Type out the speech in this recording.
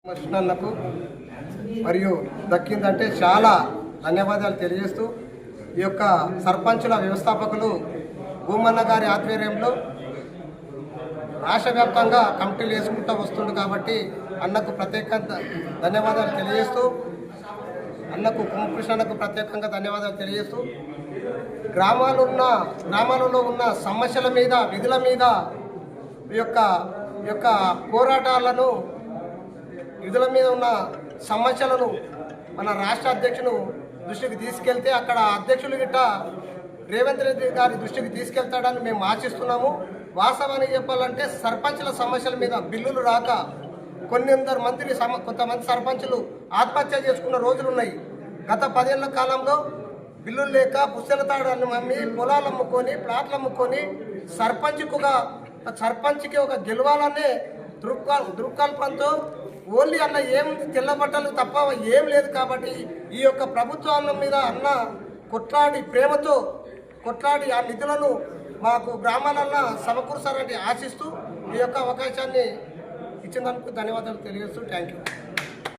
కృష్ణన్నకు మరియు దక్కిందంటే చాలా ధన్యవాదాలు తెలియజేస్తూ ఈ యొక్క సర్పంచుల వ్యవస్థాపకులు భూమన్న గారి ఆధ్వర్యంలో రాష్ట్ర వ్యాప్తంగా కమిటీలు వేసుకుంటూ వస్తుంది కాబట్టి అన్నకు ప్రత్యేక ధన్యవాదాలు తెలియజేస్తూ అన్నకు కృష్ణన్నకు ప్రత్యేకంగా ధన్యవాదాలు తెలియజేస్తూ గ్రామాలలో ఉన్న సమస్యల మీద విధుల మీద ఈ యొక్క పోరాటాలను విధుల మీద ఉన్న సమస్యలను మన రాష్ట్ర అధ్యక్షుడు దృష్టికి తీసుకెళ్తే అక్కడ అధ్యక్షులు గిట్ట రేవంత్ రెడ్డి గారి దృష్టికి తీసుకెళ్తాడని మేము ఆశిస్తున్నాము. వాస్తవానికి చెప్పాలంటే సర్పంచుల సమస్యల మీద బిల్లులు రాక కొంతమంది సర్పంచులు ఆత్మహత్య చేసుకున్న రోజులు ఉన్నాయి. గత 10 ఏళ్ల కాలంలో బిల్లులు లేక పుస్తల తాడాలను అమ్మి పొలాలు అమ్ముకొని ప్లాట్లు అమ్ముకొని సర్పంచ్కి ఒక గెలవాలనే దృక్కల్పంతో ఓన్లీ అన్న ఏముంది తెల్ల బట్టలు తప్ప ఏం లేదు. కాబట్టి ఈ యొక్క ప్రభుత్వాల మీద అన్న ప్రేమతో కొట్లాడి ఆ నిధులను మాకు గ్రామాలల్లో సమకూర్చాలని ఆశిస్తూ ఈ యొక్క అవకాశాన్ని ఇచ్చినందుకు ధన్యవాదాలు తెలియజేస్తూ థ్యాంక్ యూ.